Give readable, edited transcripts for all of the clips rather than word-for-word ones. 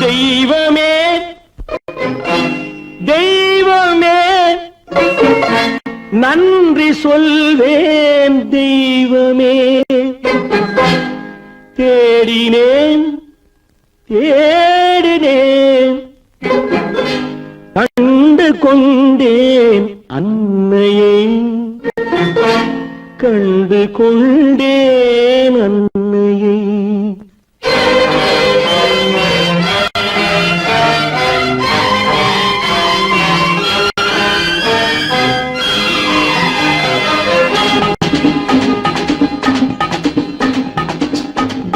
தெய்வமே தெய்வமே நன்றி சொல்வேன் தெய்வமே. தேடினேன் தேடினேன் கண்டு கொண்டேன் அன்னையை, கண்டு கொண்டேன் அன்னையை.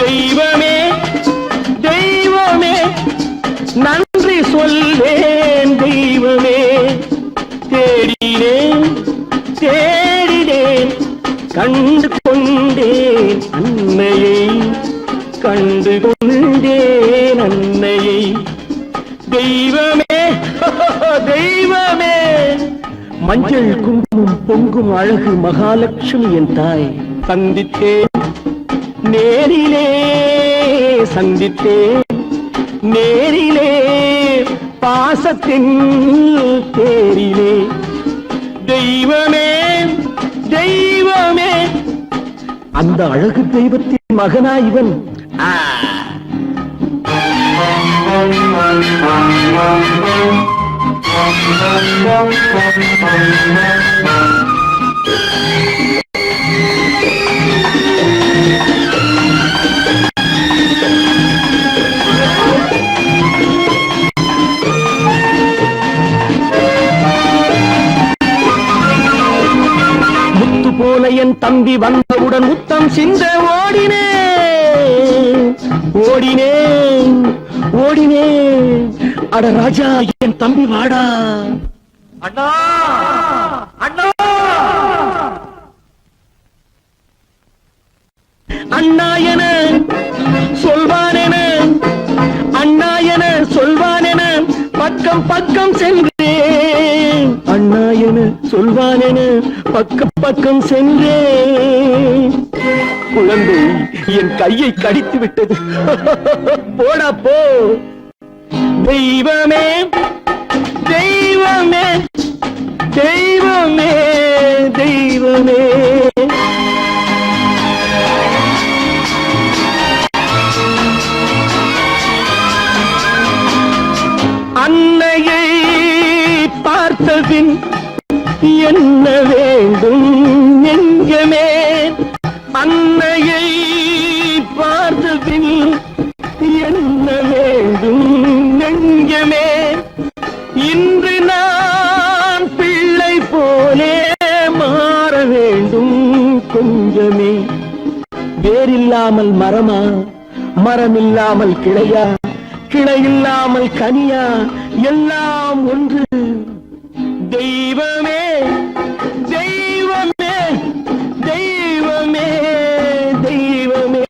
தெய்வமே தெய்வமே நன்றி சொல்வேன் தெய்வமே. தேடினேன் தேடினேன் கண்டு கொண்டேன் அன்னையை, கண்டு கொண்டேன் அன்னையை. தெய்வமே தெய்வமே மஞ்சள் குங்குமம் பொங்கும் அழகு மகாலட்சுமி என் தாய். சந்தித்தேன் நேரிலே சந்தித்தேன் நேரிலே பாசத்தின் தேரிலே. தெய்வமே தெய்வமே அந்த அழகு தெய்வத்தின் மகனா இவன். போல என் தம்பி வந்தவுடன் முத்தம் சிந்த ஓடினேன் ஓடினேன் ஓடினேன். அட ராஜா என் தம்பி வாடா. அண்ணா அண்ணா அண்ணா என சொல்வானென, அண்ணா என சொல்வானென பக்கம் பக்கம் சென்றேன். அண்ணா என சொல்வானென பக்கம் பக்கம் சென்றேன். குழந்தை என் கையை கடித்து விட்டது. போடா போ. தெய்வமே தெய்வமே தெய்வமே தெய்வமே அன்னையை பார்த்தபின் என்ன வேண்டும் நெஞ்சமே. அன்னையை பார்த்தபின் என்ன வேண்டும் நெஞ்சமே. இன்று நான் பிள்ளை போலே மாற வேண்டும் கொஞ்சமே. வேரில்லாமல் மரமா, மரமில்லாமல் கிளையா, கிளையில்லாமல் கனியா, எல்லாம் ஒன்று. தெய்வமே தெய்வமே தெய்வமே தெய்வமே.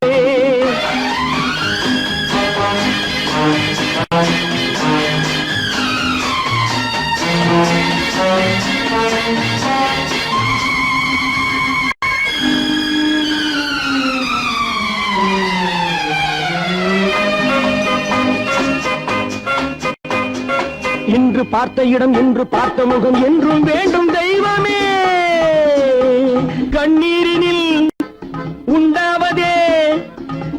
இன்று பார்த்த இடம், இன்று பார்த்த முகம் என்றும் வேண்டும் தெய்வமே. கண்ணீரினில் உண்டாவதே,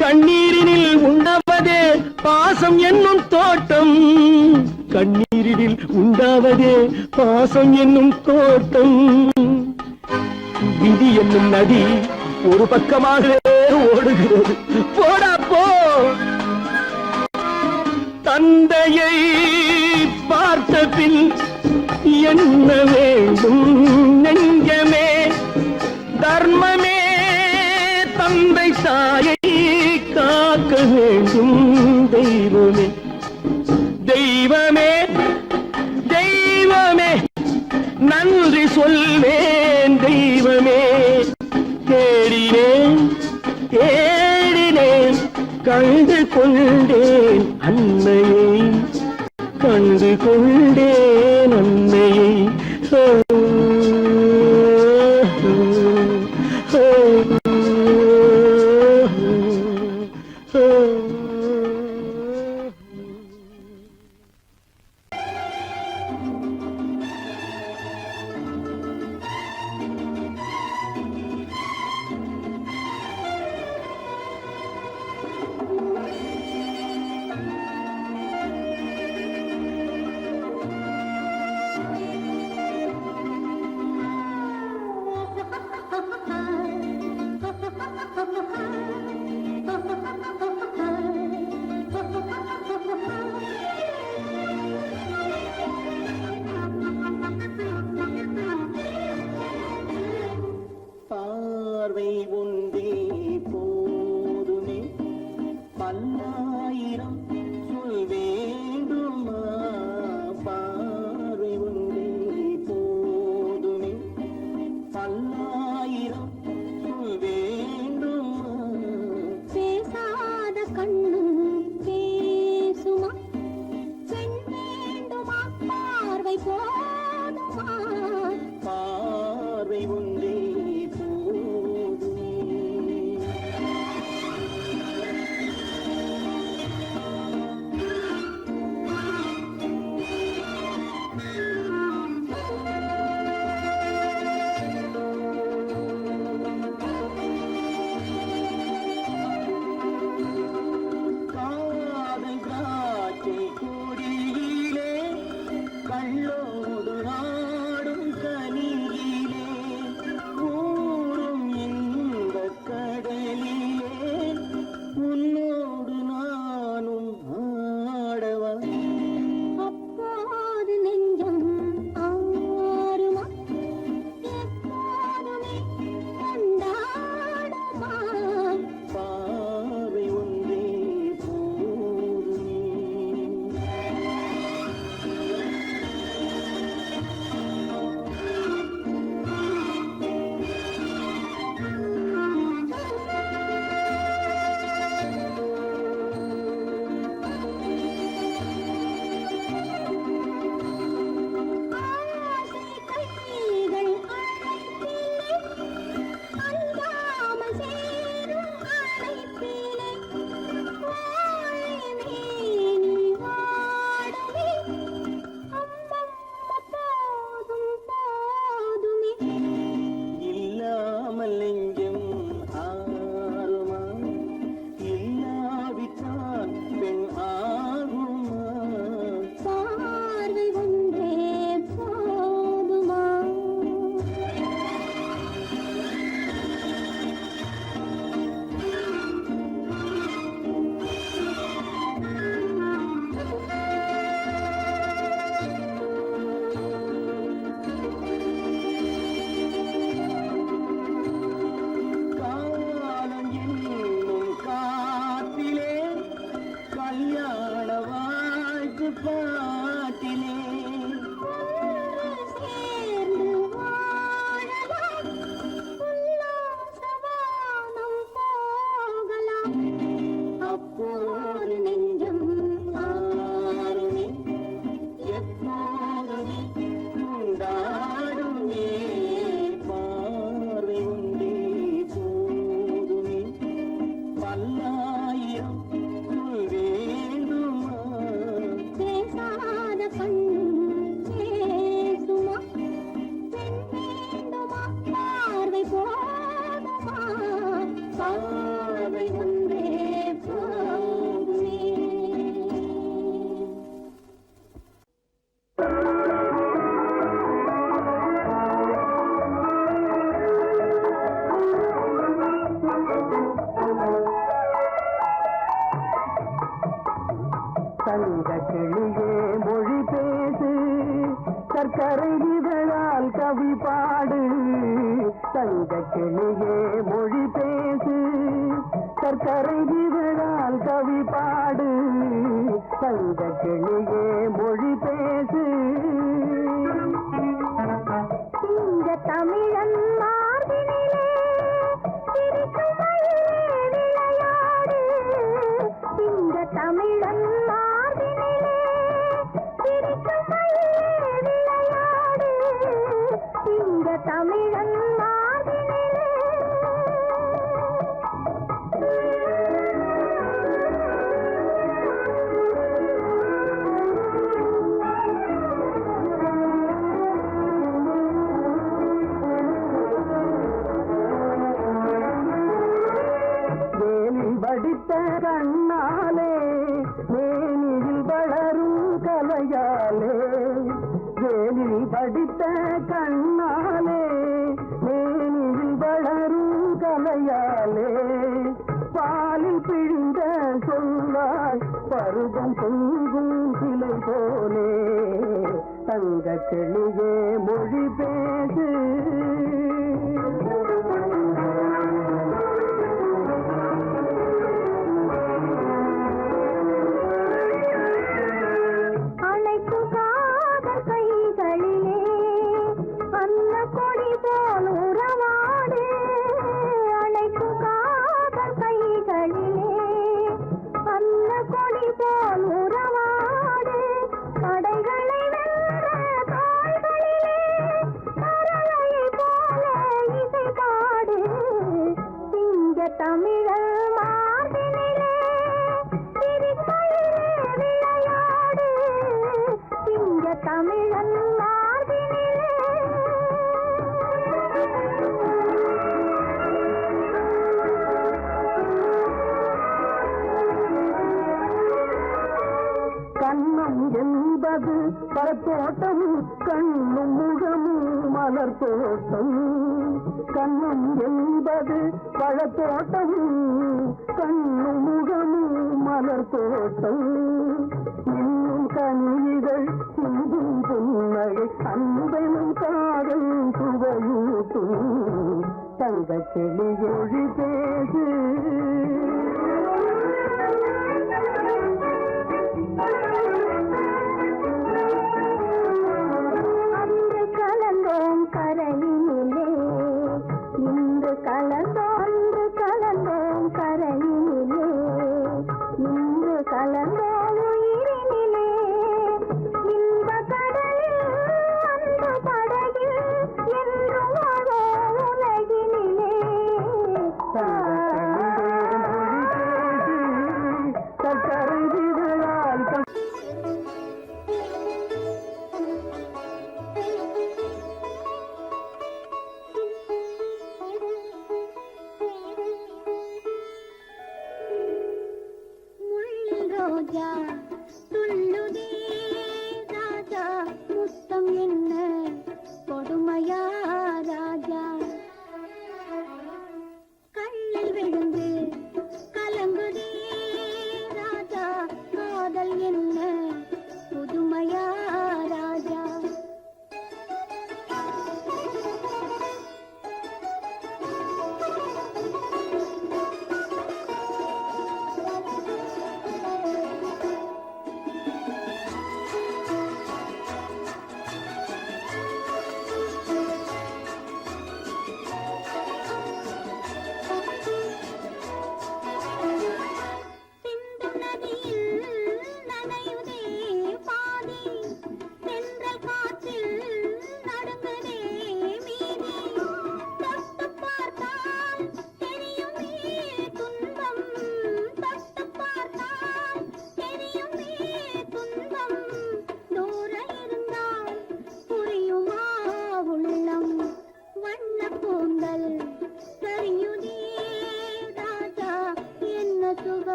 கண்ணீரினில் உண்டாவதே பாசம் என்னும் தோட்டம். கண்ணீரினில் உண்டாவதே பாசம் என்னும் தோட்டம். விதி என்னும் நதி ஒரு பக்கமாக ஓடுகிறது. போடா போ. தந்தையை பார்த்த பின் என்ன வேண்டும் நெஞ்சமே. தர்மமே தந்தை தாயை காக்க வேண்டும் தெய்வமே. தெய்வமே தெய்வமே நன்றி சொல்வேன் தெய்வமே. தேடினேன் தேடினேன் கண்டு கொண்டேன் அன்னையை, கண்டு கொண்டேன் அன்னையை. தங்க கிளியே மொழி பேசு, சர்க்கரை இதழால் கவி பாடு. தங்க கிளியே மொழி பேசு, சர்க்கரை இதழால் கவி பாடு. தங்க கிளியே மொழி பேசு. இந்த தமிழன் மார்பினிலே சிரிக்கும் மயிலே விளையாடு. இந்த தமிழன் மார்பினிலே சிரிக்கும் மயிலே விளையாடு. இந்த தமிழன் மார்பினிலே படித்த கண்ணாலே மேனியில் வளரும் கலையாலே. வேலில் படித்த கண்ணாலே மேனியில் வளரும் கலையாலே. பாலில் பிழிந்த சொல்லாய் பருவம் பொங்கும் சிலை போலே. தங்க கிளியே மொழி பேசு. கைகளிலே அன்ன கொடி போல் உறவாடு. அழைக்கும் காதல் கைகளிலே அன்ன கொடி போல் உறவாடு. படைகளை வென்ற தாய்களிலே பறவையை போல இசை பாடு. சிங்க தமிழர் மார்பினிலே சிரிப்பையிலே விளையாடு. சிங்க தமிழன் மார்பினிலே கண்ணம் என்பது பழத்தோட்டம், கண்ணும் முகமும் மலர் தோட்டம். கண்ணம் என்பது பழத்தோட்டம், கண்ணும் முகமும் மலர் தோட்டம். இன்னும் கனிகள் சிந்தும் புன்னகை அன்பெனும் காதல் சுவையூட்டும். தங்க கிளியொழி பேசு. அன்று கலந்தோம் கரையினிலே, இன்று கலந்தோன்று கலந்தோம் கரையினிலே. இன்று கலந்தோம் உயிரினிலே, இந்த கடலில் அந்த படகில் என்றும் வாழோ உலகினிலே. ரோஜா துள்ளுதே ராஜா, முத்தம் என்ன கொடுமையா ராஜா. கண்ணில் விழுந்து கலங்குதே ராஜா, காதல் என்ன புதுமையா ராஜா.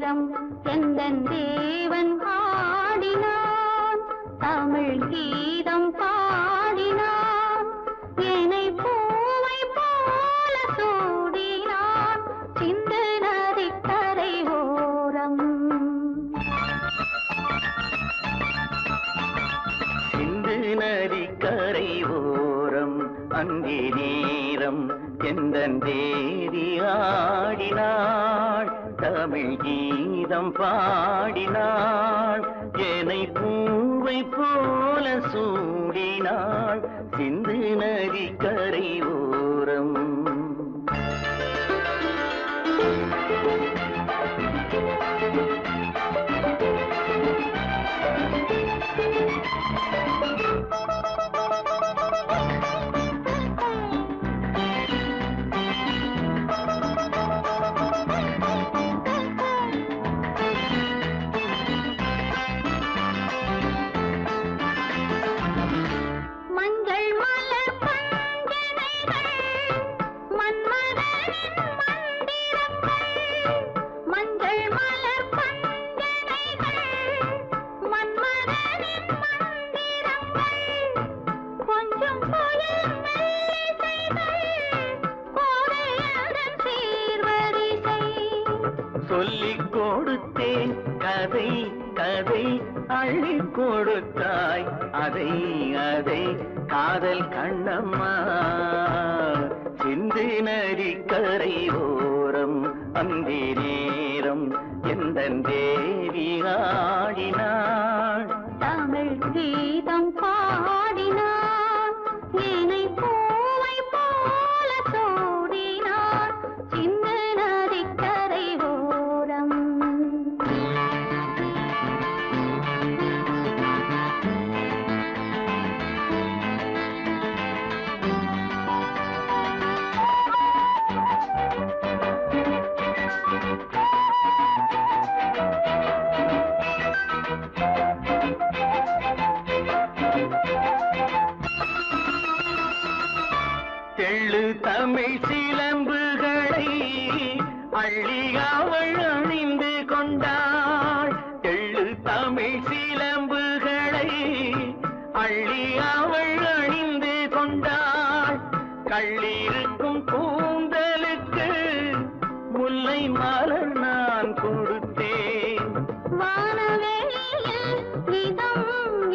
நேரம் எந்தன் தேவன் ஆடினான் தமிழ் கீதம் பாடினான் என்னை பூவை போல சூடினான் சிந்து நதிக்கரை ஓரம் சிந்து நதிக்கரை ஓரம் அங்கே நேரம் எந்தன் தேவி ஆடினாள் தமிழ் கீதம் பாடினாள் என்னை பூவை போல சூடினாள் சிந்து நதிக்கரை ஓரம் மஞ்சள் மலர் பஞ்சனைகள் மன்மதனின் மந்திரங்கள் மஞ்சள் மலர் பஞ்சனைகள் மன்மதனின் மந்திரங்கள் கொஞ்சம் புயல் மெல்லிசைகள் கோதையதன் சீர்வரிசை சொல்லிக் கொடுத்தேன் கதை கதை அள்ளி கொடுத்தாய் அதை அதை காதல் கண்ணம்மா சிந்து நதிக்கரை ஓரம் அந்தி நேரம் எந்தன் தேவி ஆடினாள் தமிழ் கீதம் பாடினான் என்னை பூவை போல சூடினான் சின்ன நதிக்கரை ஓரம் தெள்ளு தமிழ் சிலம்புகளை அள்ளி அவள் அணிந்து கொண்டாள் தெள்ளு தமிழ் சிலம்புகளை அள்ளி அவள் அணிந்து கொண்டாள் கள்ளிருக்கும் கூந்தலுக்கு முல்லை மலர் நான் கொடுத்தேன் வானவெளியில் இதம்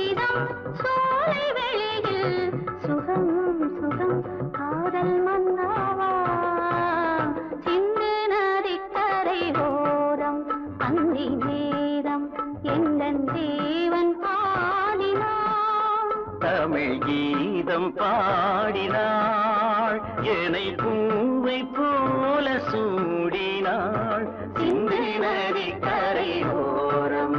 இதம் சோலை வெளியில் சுகம் சுகம் காதல் மன்னாவா சிந்து நதிக்கரை ஓரம் அந்தி நேரம் எந்தன் தேவன் பாடினான் தமிழ் கீதம் பாடினாள் என்னை பூவை போல சூடினாள் சிந்து நதிக்கரை ஓரம்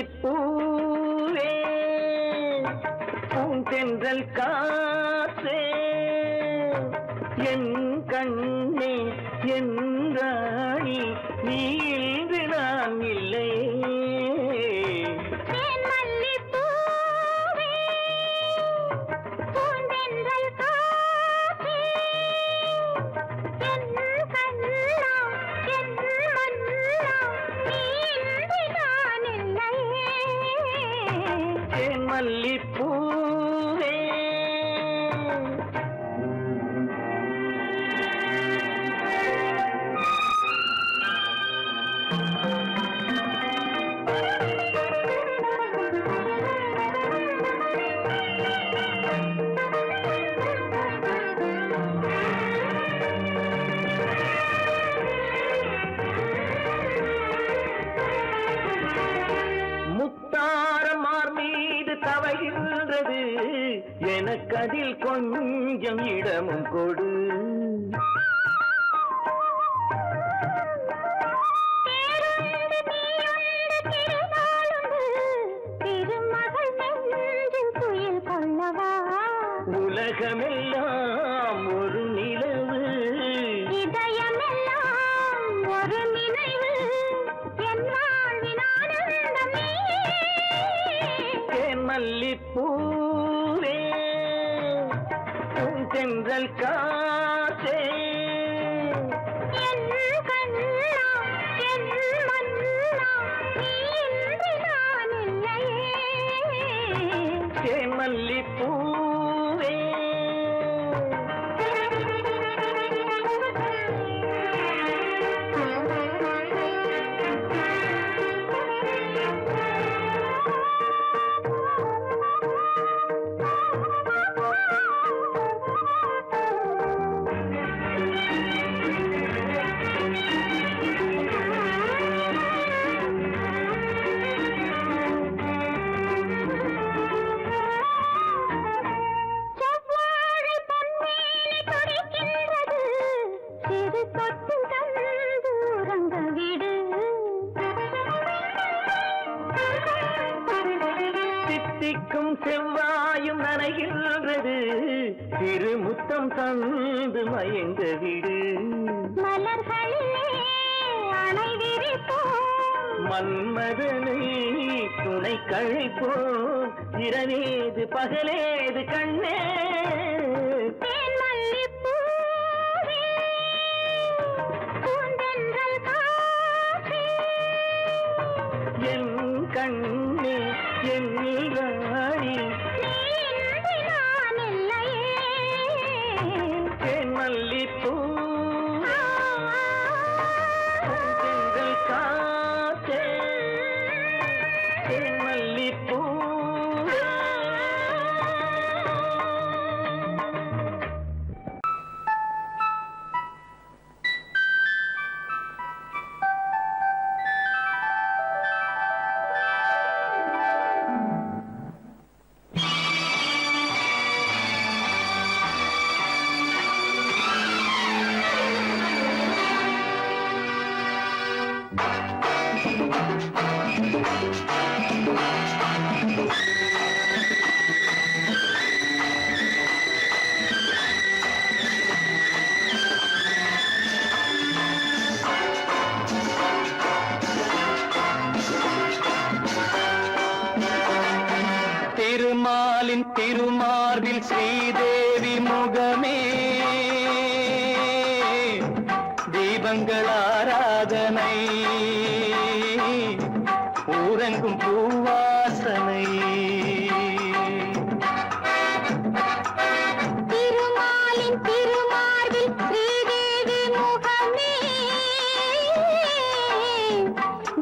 மல்லிப்பூவே பூந்தென்றல் காற்றே என் கண்ணே என் ராணி நீ இன்று நான் இல்லை மல்லிப்பூவே எனக்கதில் கொஞ்சம் இடமும் கொடு. உலகமெல்லாம் ஒரு நிலவு, இதயமெல்லாம் ஒரு நினைவு, என் வாழ்வின் ஆனந்தம் நீயே. தேன் மல்லிப்பூவே, பூந்தென்றல் காற்றே, என் கண்ணா, என் மன்னா, நீ இன்றி நான் இல்லையே. தேன் மல்லிப்பூவே. தித்திக்கும் செவ்வாயும் நனைகின்றது, திருமுத்தம் தந்து மயங்க விடு. மலர்களிலே அணை விரிப்போம், மன்மதனை துணை கழிப்போம், இரவேது பகலேது கண்ணே. தேன் மல்லிப்பூவே, பூந்தென்றல் காற்றே, என் கண்ணே, என் ராணி, நீ இன்றி நான் இல்லையே. தேன் மல்லிப்பூ, பூந்தென்றல் காற்றே, தேன் மல்லிப்பூ. திருமாலின் திருமார்பில் ஸ்ரீதேவி முகமே, தீபங்கள் ஆராதனை, ஊரெங்கும் பூவாசனை. திருமாலின் திருமார்பில் ஸ்ரீதேவி முகமே,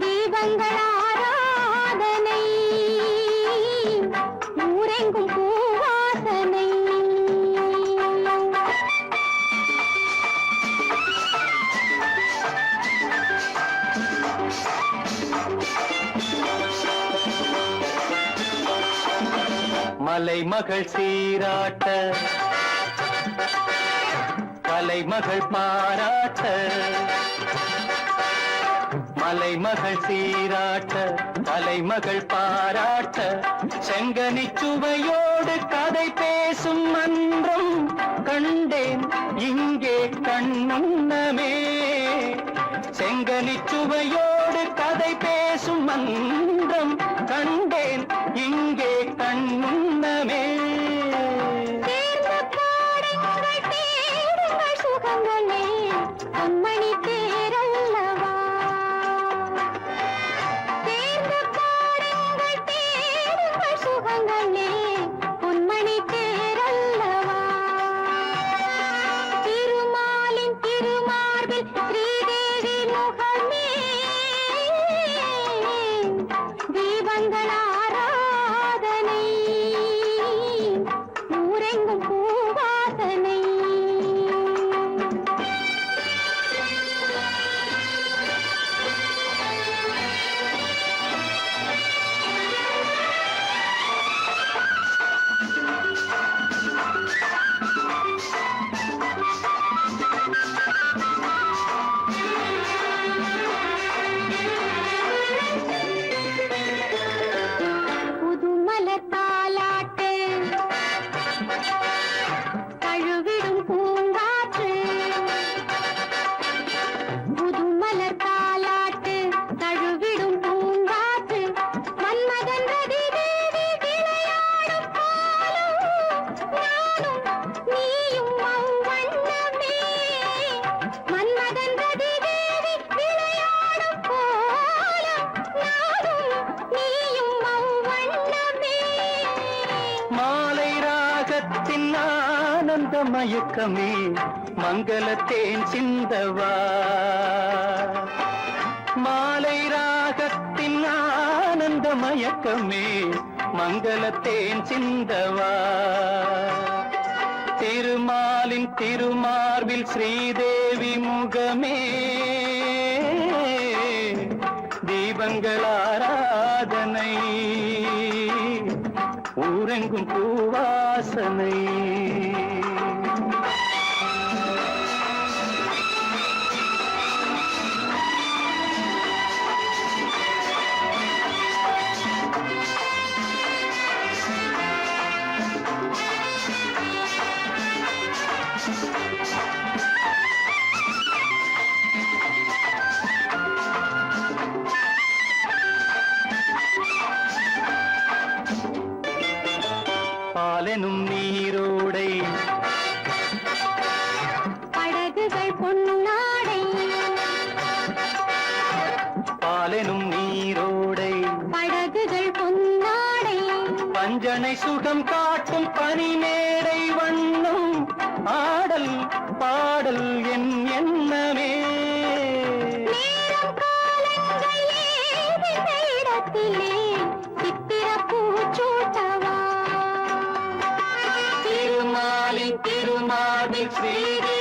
தீபங்கள் ஆராதனை, ஊரெங்கும் பூவாசனை. மலைமகள் சீராட்ட, கலைமகள் பாராட்ட, மலைமகள் சீராட்ட, கலைமகள் பாராட்ட, செங்கனி சுவையோடு கதை பேசும் மன்றம் கண்டேன் இங்கே கண்ணுண்ணமே. செங்கனி சுவையோடு கதை பேசும் மன்றம் கண்டேன் இங்கே கண்ணுண்ணமே. தேர்ந்த பாடுங்கள் தேடுங்கள் சுகங்களே, அம்மணி தேரல்லவா. தேர்ந்த பாடுங்கள் தேடுங்கள் சுகங்களே, பொன்மணி தேரல்லவா. திருமாலின் திருமார்பில் ஸ்ரீதேவி முகமே, புதுமலர் தாலாட்டு தழுவிடும் பூங்காற்று புதுமலர் தாலாட்டு தழுவிடும் பூங்காற்று மன்மதன் ரதி தேவி விளையாடும் போலும் நானும் நீயும் அவ்வண்ணமே மன்மதன் ரதி தேவி விளையாடும் போலும் நானும் நீயும் அவ்வண்ணமே மாலை ராகத்தின் ஆனந்த மயக்கமே மங்களத்தேன் சிந்தவா மாலை ராகத்தின் ஆனந்த மயக்கமே மங்களத்தேன் சிந்தவா திருமாலின் திருமார்பில் ஸ்ரீதேவி முகமே தீபங்கள் ஆராதனை ஊரெங்கும் பூவாசனை பாலெனும் நீரோடை படகுகள் பொன்னாடை பாலெனும் நீரோடை படகுகள் பொன்னாடை பஞ்சனை சுகம் காட்டும் பனிமேடை வண்ணம் ஆடல் பாடல் என் எண்ணமே நேரம் காலங்கள் ஏதிந்த இடத்திலே சித்திர பூச்சூட்டவா திருமாலின் திருமாலில் ஸ்ரீதேவி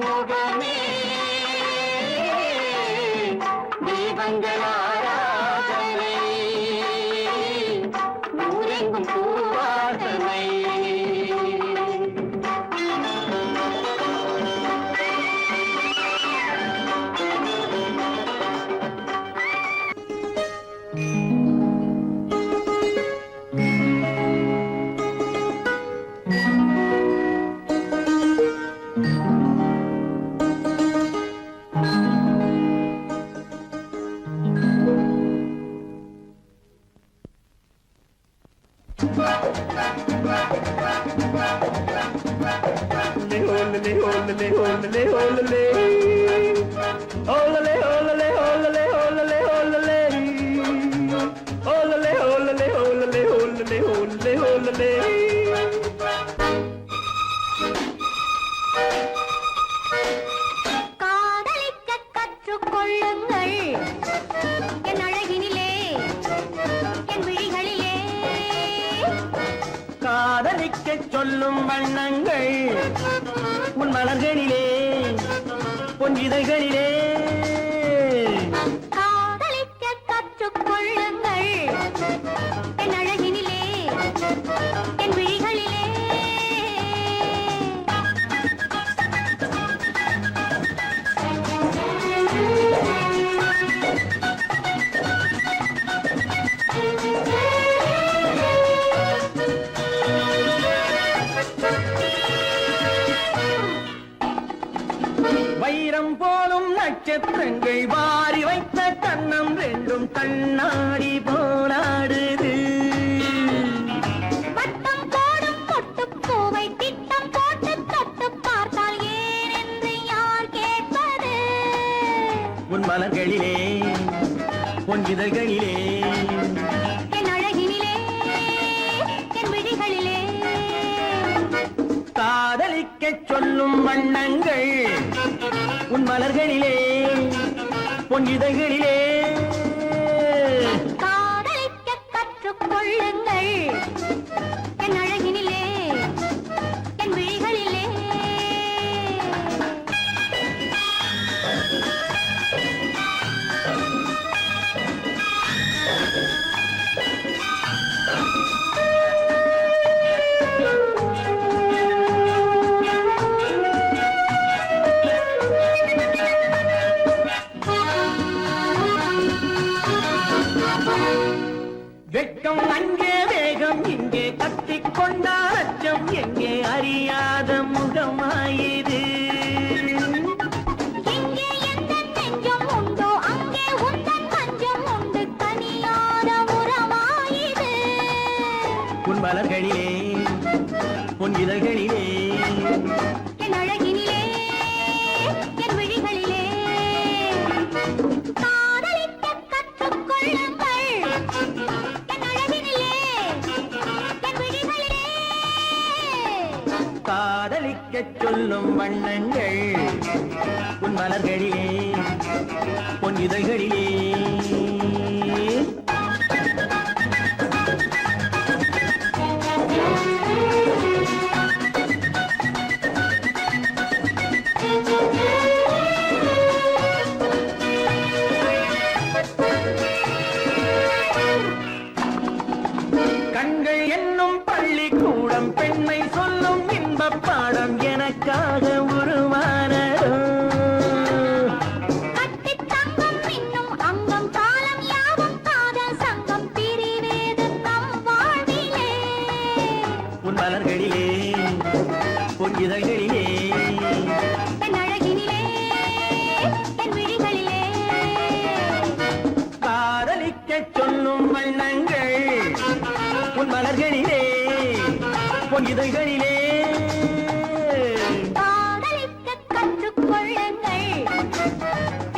முகமே தீபங்கள் ஆராதனை ஊரெங்கும் பூவாசனை காதலிக்க கற்றுக்கொள்ளுங்கள் என் அழகினிலே என் விழிகளிலே காதலிக்கச் சொல்லும் வண்ணங்கள் உன் மலர்களிலே பொன்னிதழ்களிலே காதலிக்க கற்றுக்கொள்ளுங்கள் என் அழகினிலே என் விழிகளிலே வைரம் போலும் நட்சத்திரங்கள் வாரி வைத்த கண்ணம் ரெண்டும் கண்ணாடி போராடுது வட்டம் போடும் பொட்டுப்பூவை திட்டம் போட்டு தொட்டு பார்த்தால் ஏன் என்று யார் கேட்பது உன் மலர்களிலே பொன்னிதழ்களிலே என் அழகினிலே என் விழிகளிலே காதலிக்கச் சொல்லும் வண்ணங்கள் உன் மலர்களிலே பொன்னிதழ்களிலே காதலிக்க கற்றுக்கொள்ளுங்கள் என் அழகினிலே என் விழிகளிலே அறியாத முகமாயிது. எங்கே எந்தன் நெஞ்சம் உண்டோ அங்கே உந்தன் மஞ்சம் உண்டு தனியாத உறவாயிது. உன் மலர்களிலே உன் இதழ்களிலே என் அழகினிலே என் விழிகளிலே காதலிக்க கற்றுக்கொள்ளுங்கள். என் அழகினிலே என் விழிகளிலே காதலிக்கச் சொல்லும் வண்ணங்கள் உன் மலர்களிலே உன் இதழ்களிலே. கண்கள் என்னும் பள்ளிக்கூடம் பெண்மை சொல்லும் இன்பப் பாடம் எனக்காக உருவானதோ. கட்டித் தங்கம் மின்னும் அங்கம் காலம் யாவும் காதல் சங்கம் பிரிவேது நம் வாழ்விலே. உன் மலர்களிலே உன் இதழ்களிலே என் அழகினிலே என் விழிகளிலே காதலிக்கச் சொல்லும் வண்ணங்கள் உன் மலர்களிலே உன் இதழ்களிலே. காதலிக்க கற்றுக்கொள்ளுங்கள்.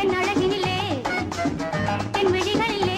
என் அழகினிலே என் விழிகளிலே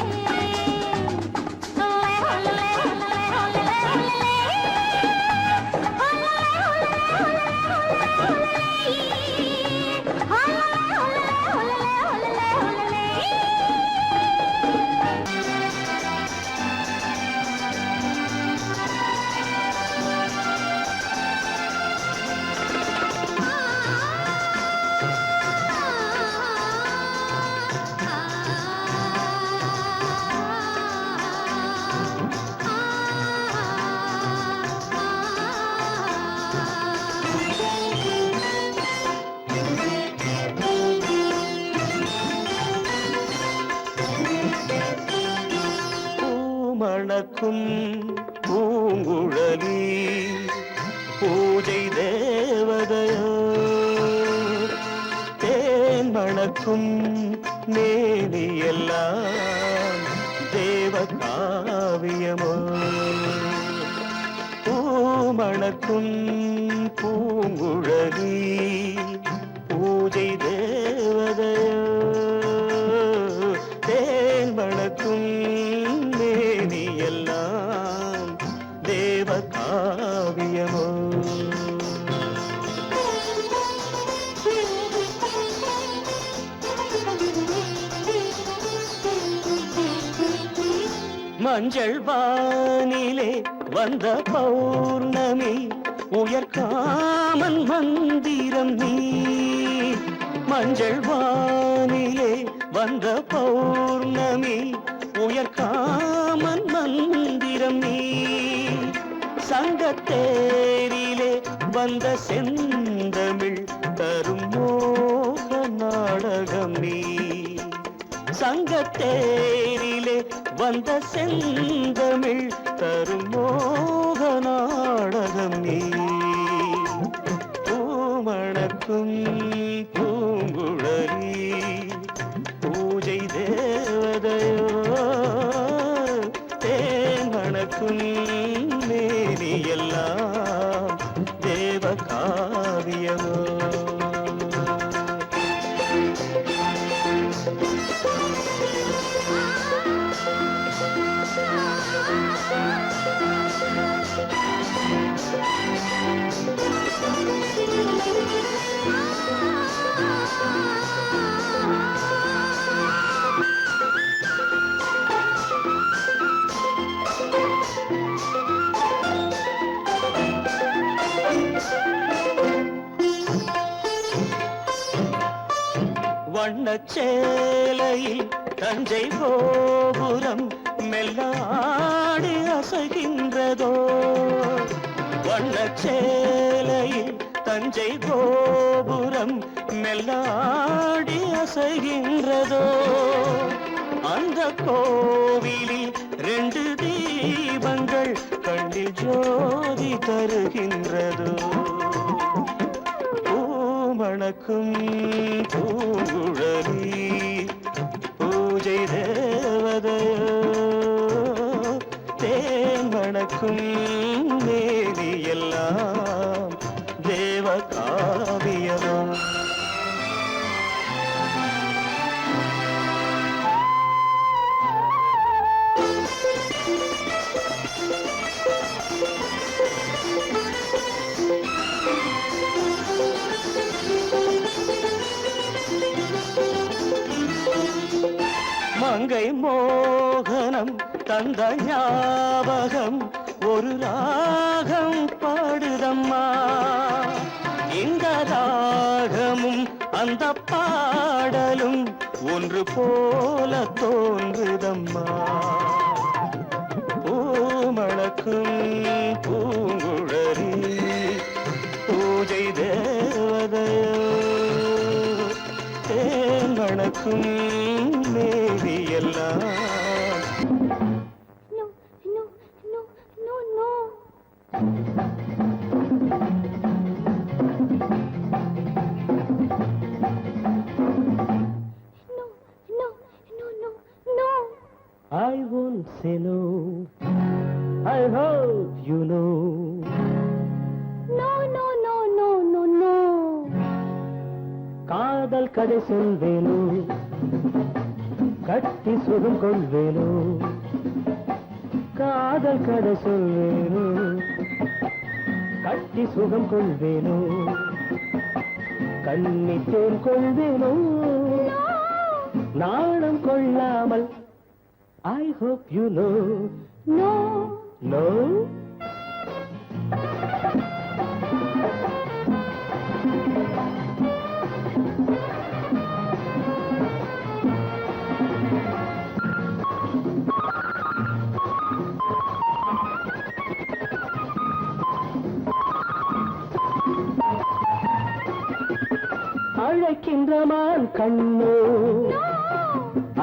பூமணக்கும் பூங்குழலி பூஜை தேவதையோ. தேன் மணக்கும் மேனியெல்லாம் தேவ காவியமோ. பூமணக்கும் பூங்குழலி பூஜை தேவதையோ. தேன் மணக்கும் மேனியெல்லாம் தேவ காவியமோ. மஞ்சள் வானிலே வந்த பௌர்ணமி உயர்காமன் மந்திரம் நீ. மஞ்சள் வானிலே வந்த பௌர்ணமி உயர்காமன் மந்திரம் நீ. சங்கத்தேரிலே வந்த செந்தமிழ் தரும் மோக நாடகம் நீ. சங்கத்தேரிலே வந்த செந்தமிழ் தரும் மோக நாடகம் நீ. பூமணக்கும் பூங்குழலி பூஜை தேவதையோ. தேன் மணக்கும் மேனியெல்லாம் தேவ காவியமோ. வண்ணச்சேலையில் தஞ்சை கோபுரம் மெல்லாடி அசைகின்றதோ. வண்ணச்சேலையில் தஞ்சை கோபுரம் மெல்லாடி அசைகின்றதோ. அந்த கோவிலில் 2 தீபங்கள் கண்ணில் ஜோதி தருகின்றதோ. மணக்கும் பூங்குழலி பூஜை தேவதையோ தேன் மணக்கும் மேனி எல்லாம் தேவ காவியமோ மங்கை மோகனம் தந்த ஞாபகம் ஒரு ராகம் பாடுதம்மா இந்த ராகமும் அந்த பாடலும் ஒன்று போல தோன்றுதம்மா பூமணக்கும் பூங்குழலி பூஜை தேவதையோ தேன் மணக்கும் மேவி எல்லாம் I won't say no. I hope you know. No. காதல் கதை சொல்வேனோ கட்டி சுகம் கொள்வேனோ காதல் கதை சொல்வேனோ கட்டி சுகம் கொள்வேனோ கண்ணித்தேன் கொள்வேனோ நாணம் கொள்ளாமல் I hope you know. No. அழைக்கின்ற மான் கண்ணோ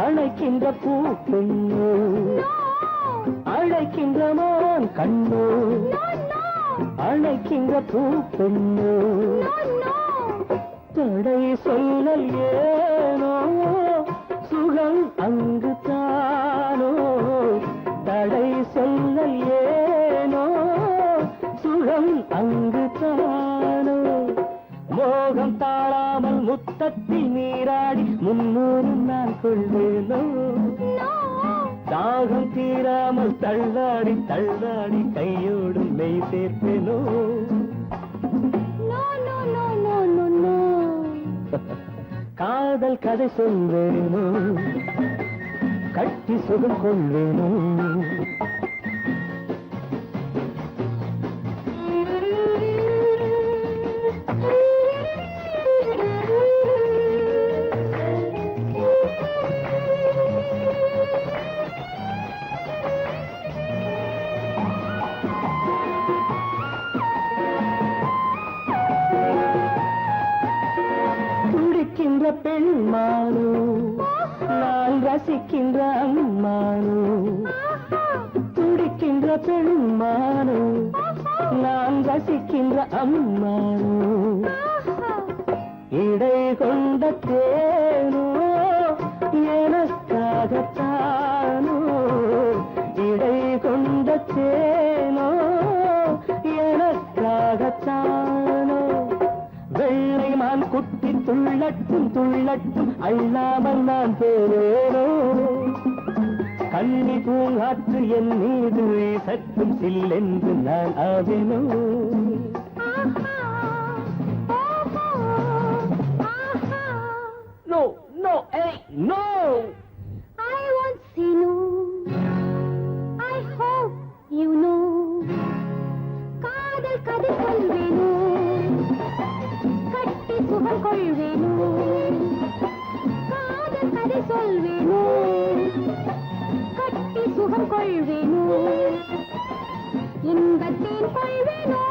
அழைக்கின்ற பூ பெண்ணோ அழைக்கின்ற மான் கண்ணோ அழைக்கின்ற பூ பெண்ணோ தடை சொல்லல் ஏனோ சுகம் அங்கு தானோ தடை சொல்லல் ஏனோ சுகம் அங்கு தானோ மோகம் தாழாமல் முத்தத்தில் நீராடி 300 நான் கொள்வேனோ தாகம் தீராமல் தள்ளாடி தள்ளாடி கையோடும் மெய் சேர்ப்பேனோ காதல் கதை சொல்வேனோ கட்டி சுகம் கொள்வேனோ துடிக்கின்ற பெண்மானோ நான் ரசிக்கின்ற அம்மானோ துடிக்கின்ற பெண்மானோ நான் ரசிக்கின்ற அம்மானோ இடை கொண்ட தேனோ எனக்காகத்தானோ இடை கொண்ட தேனோ எனக்காகத்தானோ வெள்ளை மான் குட்டி துள்ளட்டும் துள்ளட்டும் அள்ளாமல் நான் போவேனோ கண்ணி பூங்காற்று என் மீது சற்றும் சில்லென்று நான் ஆவேனோ No, hey, no! I won't say no. I hope you know. காதல் கதை சொல்வேனோ கட்டி சுகம் கொள்வேனோ காதல் கதை சொல்வேனோ கட்டி சுகம் கொள்வேனோ இன்பத்தேன் கொள்வேனோ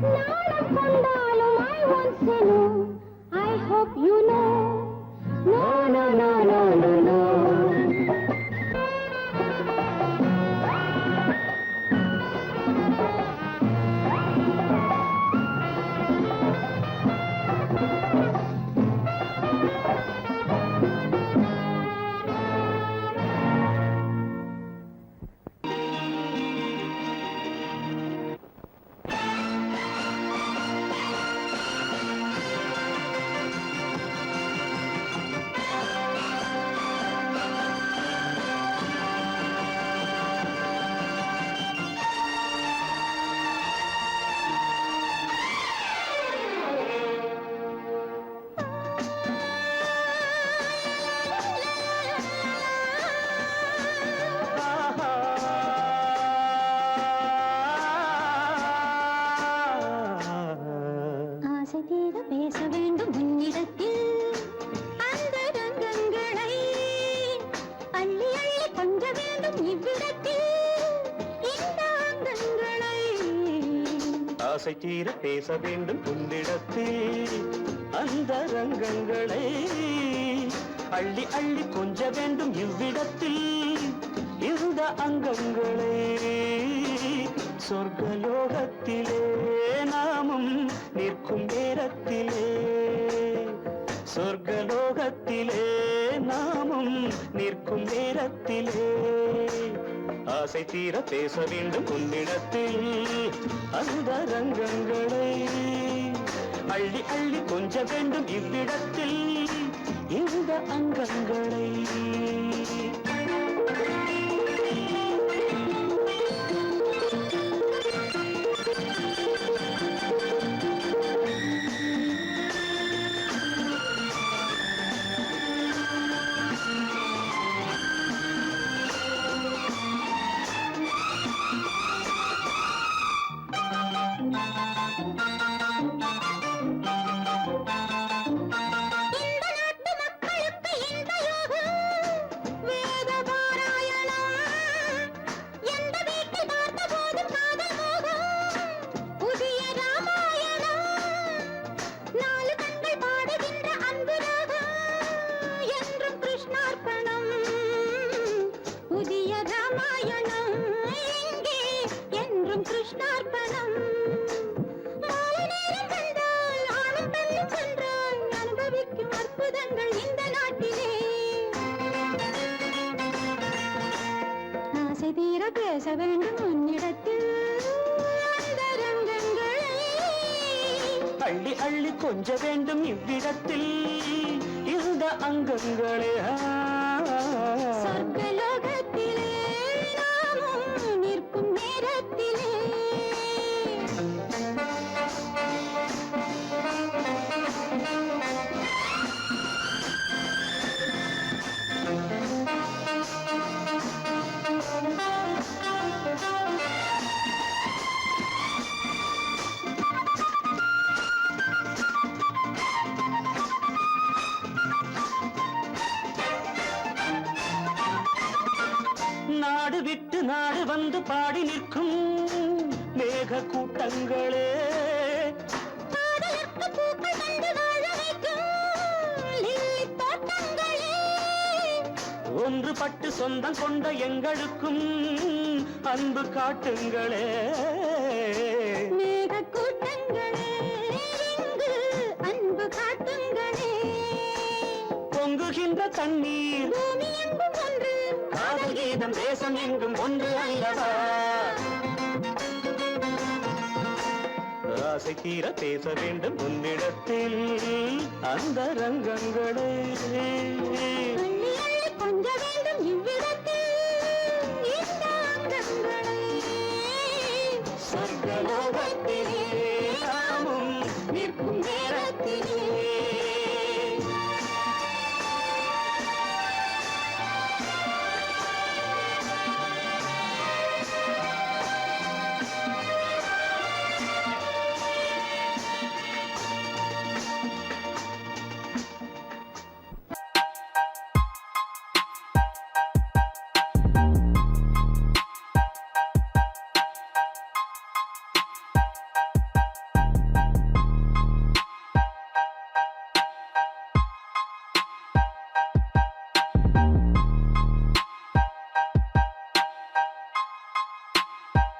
நாளம் கொண்டாலும் I won't say no. I hope you know. No. ஆசை தீர பேச வேண்டும் உன்னிடத்தில் அந்த ரங்கங்களை அள்ளி அள்ளி கொஞ்ச வேண்டும் இவ்விடத்தில் இந்த அங்கங்களை சொர்க்கலோகத்திலே நாமும் நிற்கும் நேரத்திலே சொர்க்கலோகத்திலே நாமும் நிற்கும் நேரத்திலே ஆசை தீர பேச வேண்டும் உன்னிடத்தில் அந்த ரங்கங்களை அள்ளி அள்ளி கொஞ்ச வேண்டும் இவ்விடத்தில் இந்த அங்கங்களை கிருஷ்ணார்ப்பணம் மாலை நேரம் வந்தால் ஆணும் பெண்ணும் சென்றால் அனுபவிக்கும் அற்புதங்கள் இந்த நாட்டிலே ஆசை தீர பேச வேண்டும் உன்னிடத்தில் அந்த ரங்கங்களை அள்ளி அள்ளி கொஞ்ச வேண்டும் இவ்விடத்தில் இந்த அங்கங்களே சொர்க்கலோகத்திலே நாமும் நிற்கும் நேரத்திலே நாடு விட்டு நாடு வந்து பாடி நிற்கும் மேக கூட்டங்களே காதலுக்கு பூக்கள் கண்டு வாழ வைக்கும் லில்லி தோட்டங்களே ஒன்றுபட்டு சொந்தம் கொண்ட எங்களுக்கும் அன்பு காட்டுங்களே மேக கூட்டங்களே இங்கு அன்பு காட்டுங்களே பொங்குகின்ற தண்ணீர் பூமி எங்கும் ஒன்று காதல் கீதம் தேசம் எங்கும் ஒன்று அல்லவா ஆசை தீர பேச வேண்டும் உன்னிடத்தில் அந்த ரங்கங்களே அள்ளி அள்ளி கொஞ்ச வேண்டும் இவ்விட